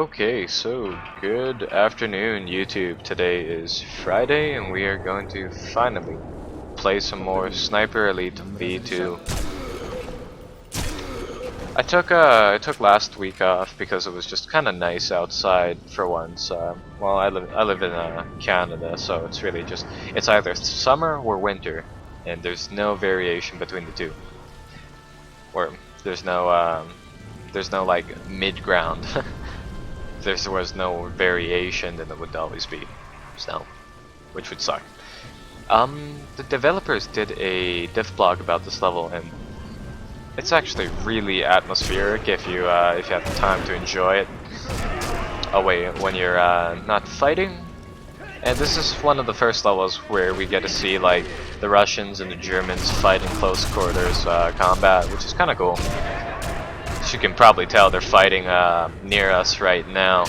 Okay, so good afternoon YouTube. Today is Friday and we are going to finally play some more Sniper Elite V2. I took last week off because it was just kind of nice outside for once. Well, I live in Canada, so it's really just it's either summer or winter, and there's no variation between the two. Or there's no like mid ground. If there was no variation, then it would always be snow, which would suck. The developers did a diff blog about this level, and it's actually really atmospheric if you have the time to enjoy it. When you're not fighting. And this is one of the first levels where we get to see like the Russians and the Germans fight in close quarters combat, which is kind of cool. As you can probably tell, they're fighting near us right now,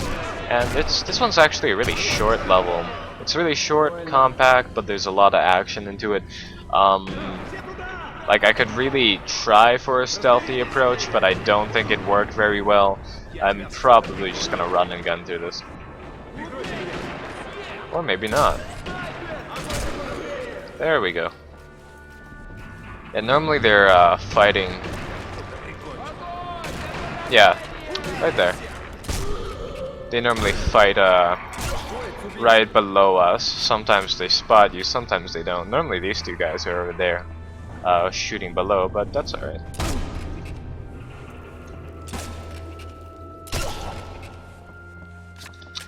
and this one's actually a really short level. It's really short, compact, but there's a lot of action into it. Like I could really try for a stealthy approach, but I don't think it worked very well. I'm probably just gonna run and gun through this, or maybe not. There we go. And normally they're fighting. Yeah, right there. They normally fight right below us. Sometimes they spot you, sometimes they don't. Normally these two guys are over there shooting below, but that's alright.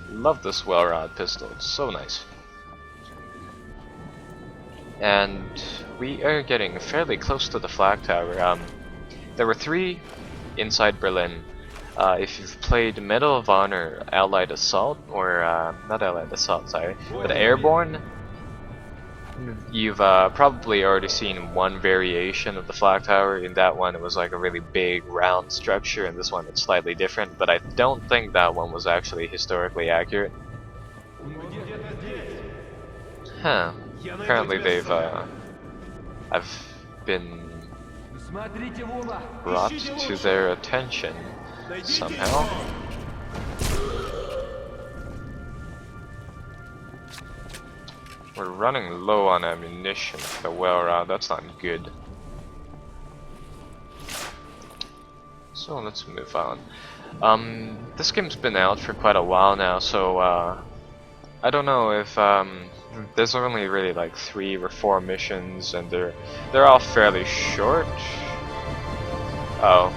Love this well-rod pistol, it's so nice. And we are getting fairly close to the flag tower. There were 3 inside Berlin. If you've played Medal of Honor Allied Assault, or not Allied Assault, sorry, but Airborne, you've probably already seen one variation of the flag tower. In that one it was like a really big round structure, and this one it's slightly different, but I don't think that one was actually historically accurate. Huh. Apparently they've I've been brought to their attention somehow. We're running low on ammunition for the well round. That's not good. So let's move on. This game's been out for quite a while now, so I don't know if there's only really like 3 or 4 missions, and they're all fairly short. Oh,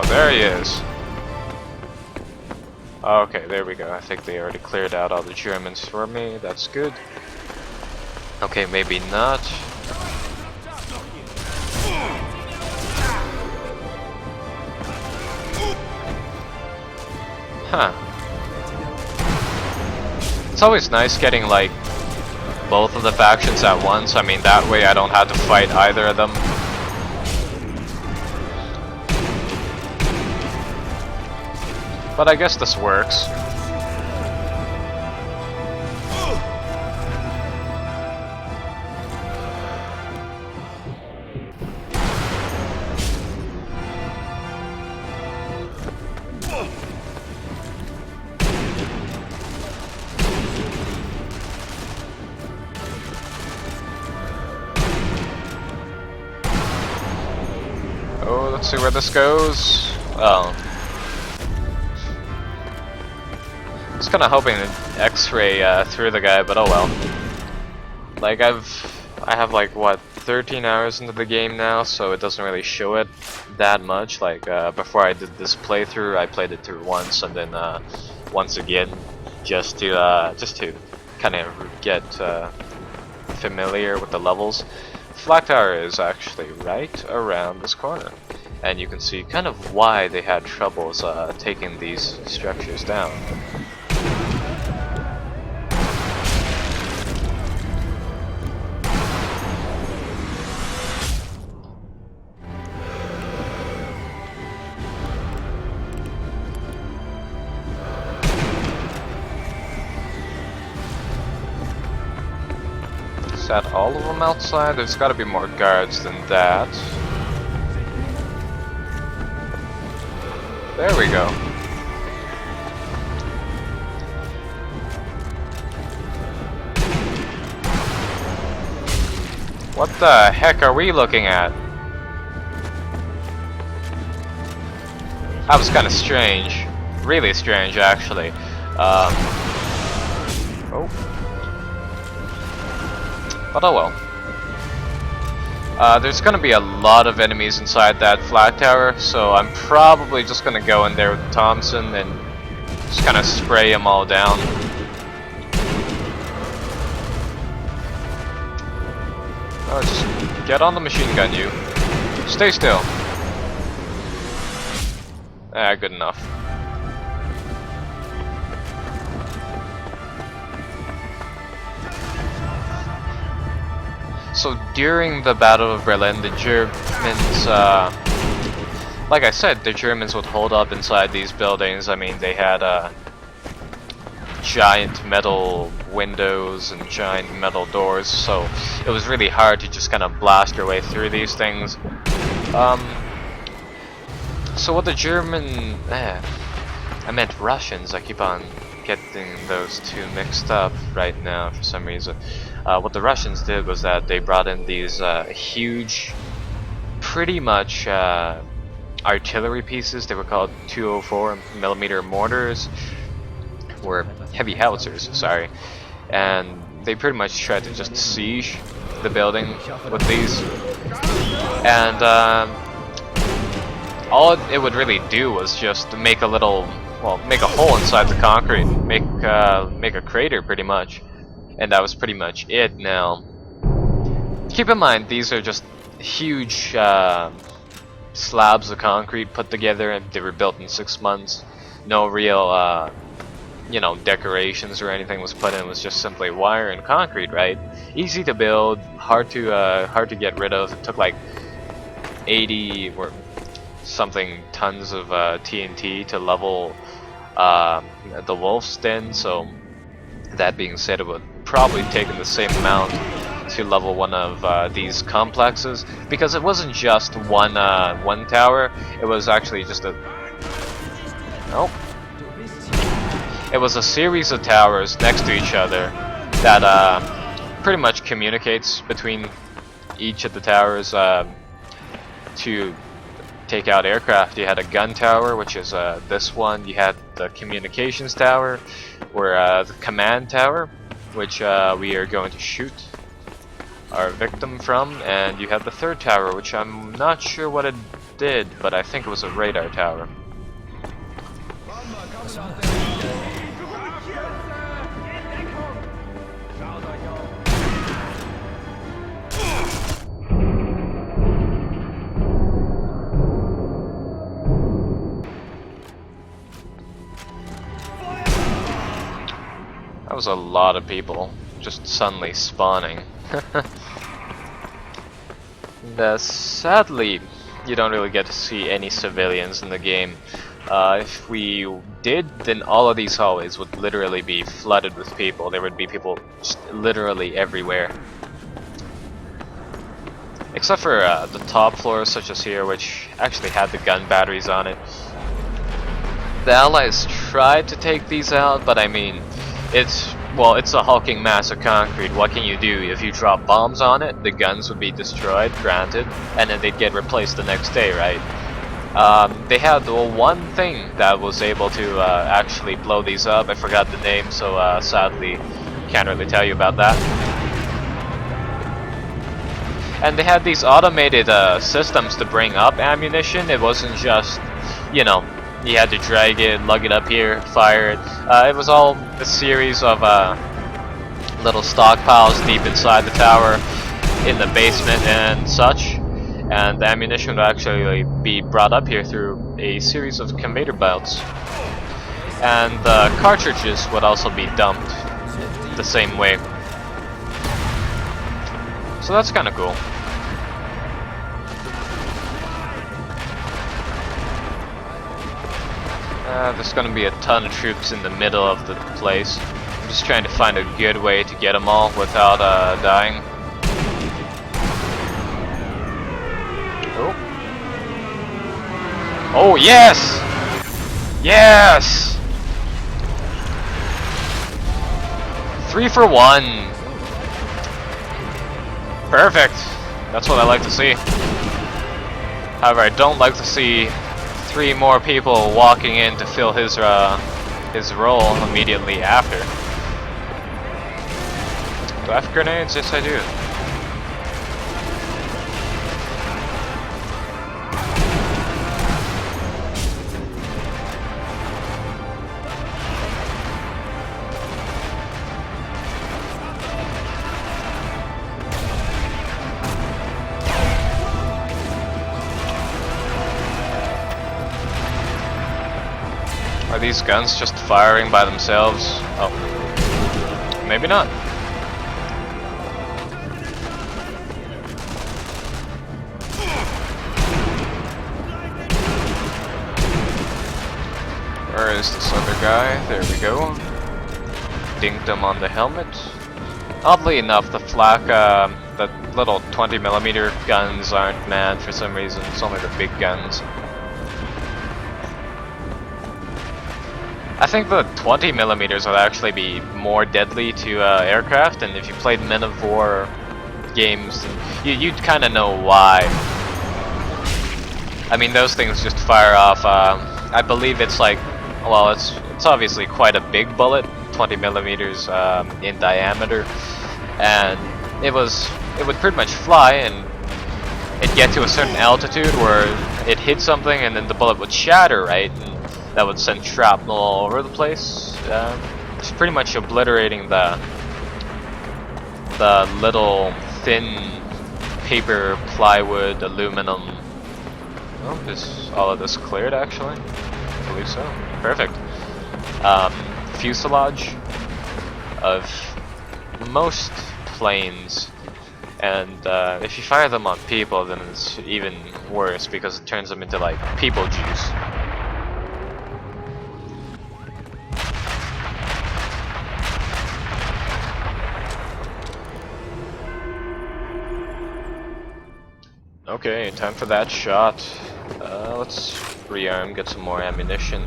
there he is. Okay, there we go. I think they already cleared out all the Germans for me. That's good. Okay, maybe not. Huh. It's always nice getting like both of the factions at once. I mean, that way I don't have to fight either of them. But I guess this works. Oh, let's see where this goes. Oh. I was kinda hoping to X-ray through the guy, but oh well. Like I have like what 13 hours into the game now, so it doesn't really show it that much. Like before I did this playthrough, I played it through once and then once again, just to kind of get familiar with the levels. Flag Tower is actually right around this corner, and you can see kind of why they had troubles taking these structures down. Is that all of them outside? There's gotta be more guards than that. There we go. What the heck are we looking at? That was kind of strange. Really strange, actually. Oh. But oh well. There's gonna be a lot of enemies inside that flag tower, so I'm probably just gonna go in there with Thompson and just kind of spray them all down. Oh, just get on the machine gun, you. Stay still. Ah, good enough. So during the Battle of Berlin, the Germans, like I said, the Germans would hold up inside these buildings. I mean, they had giant metal windows and giant metal doors, so it was really hard to just kind of blast your way through these things. So what the German, I meant Russians, I keep on getting those two mixed up right now for some reason. What the Russians did was that they brought in these huge, pretty much artillery pieces. They were called 204mm mortars, or heavy howitzers, sorry. And they pretty much tried to just siege the building with these. And all it would really do was just make a little, well, make a hole inside the concrete, make a crater pretty much. And that was pretty much it. Now, keep in mind, these are just huge slabs of concrete put together, and they were built in 6 months. No real, you know, decorations or anything was put in. It was just simply wire and concrete, right? Easy to build, hard to get rid of. It took like 80 or something tons of TNT to level the wolf's den. So, that being said, it would probably taken the same amount to level one of these complexes, because it wasn't just one tower. It was actually just a it was a series of towers next to each other that pretty much communicates between each of the towers to take out aircraft. You had a gun tower, which is this one. You had the communications tower, or the command tower, which we are going to shoot our victim from, and you have the third tower, which I'm not sure what it did, but I think it was a radar tower. That was a lot of people just suddenly spawning. And, sadly, you don't really get to see any civilians in the game. If we did, then all of these hallways would literally be flooded with people. There would be people just literally everywhere. Except for the top floors, such as here, which actually had the gun batteries on it. The Allies tried to take these out, but I mean, it's a hulking mass of concrete. What can you do? If you drop bombs on it, the guns would be destroyed, granted, and then they'd get replaced the next day, right? They had one thing that was able to actually blow these up. I forgot the name, so sadly can't really tell you about that. And they had these automated systems to bring up ammunition. It wasn't just, you know, you had to drag it, lug it up here, fire it. It was all a series of little stockpiles deep inside the tower, in the basement and such. And the ammunition would actually be brought up here through a series of conveyor belts. And the cartridges would also be dumped the same way. So that's kind of cool. There's gonna be a ton of troops in the middle of the place. I'm just trying to find a good way to get them all without dying. Oh yes! Yes! 3 for 1. Perfect! That's what I like to see. However, I don't like to see 3 more people walking in to fill his role immediately after. Do I have grenades? Yes, I do. Are these guns just firing by themselves? Oh. Maybe not. Where is this other guy? There we go. Dinked him on the helmet. Oddly enough, the flak, the little 20mm guns aren't manned for some reason. It's only the big guns. I think the 20mm would actually be more deadly to aircraft, and if you played Men of War games, you'd kind of know why. I mean, those things just fire off. I believe it's like, well, it's obviously quite a big bullet, 20mm in diameter, and it would pretty much fly, and it'd get to a certain altitude where it hit something, and then the bullet would shatter, right? And that would send shrapnel all over the place. It's pretty much obliterating the little thin paper, plywood, aluminum. Oh, is all of this cleared actually? I believe so. Perfect. Fuselage of most planes, and if you fire them on people, then it's even worse because it turns them into like people juice. Okay, time for that shot. Let's rearm, get some more ammunition,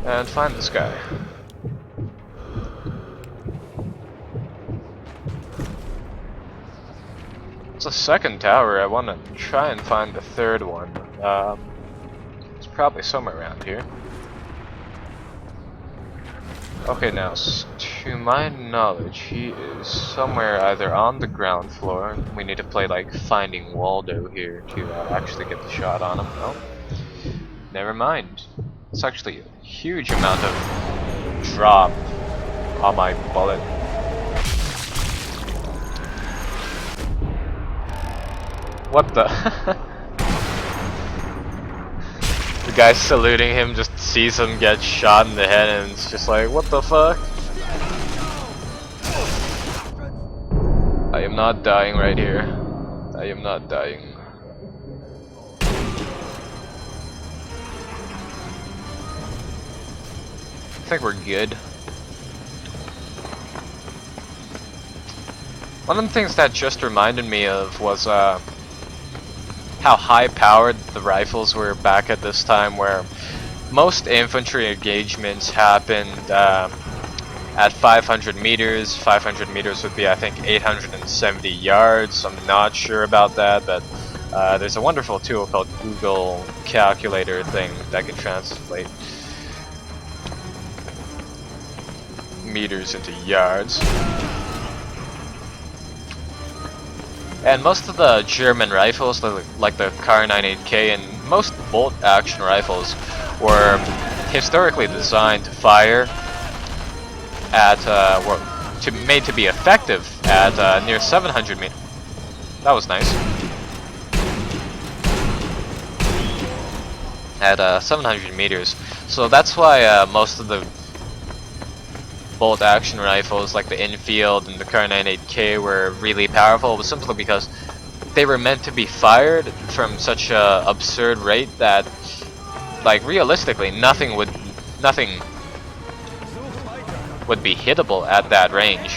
and find this guy. It's a second tower. I want to try and find the third one. It's probably somewhere around here. Okay, now, to my knowledge, he is somewhere either on the ground floor. We need to play like Finding Waldo here to actually get the shot on him. Oh, never mind. It's actually a huge amount of drop on my bullet. What the? The guy saluting him just sees him get shot in the head and it's just like, what the fuck? I am not dying right here. I am not dying. I think we're good. One of the things that just reminded me of was how high-powered the rifles were back at this time, where most infantry engagements happened at 500 meters. 500 meters would be, I think, 870 yards. I'm not sure about that, but there's a wonderful tool called Google Calculator thing that can translate meters into yards. And most of the German rifles, like the Kar 98K and most bolt-action rifles, were historically designed to fire at, made to be effective at near 700 meters. That was nice. At 700 meters. So that's why most of the bolt-action rifles like the Enfield and the Kar 98K were really powerful. It was simply because they were meant to be fired from such a absurd rate that, like, realistically, nothing would be hittable at that range.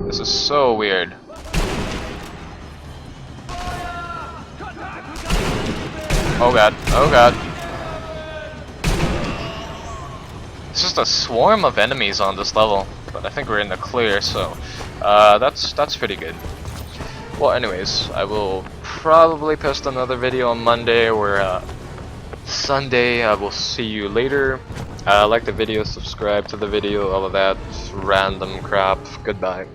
This is so weird. Oh god, oh god. It's just a swarm of enemies on this level, but I think we're in the clear, so that's pretty good. Well, anyways, I will probably post another video on Monday or Sunday. I will see you later. Like the video, subscribe to the video, all of that random crap. Goodbye.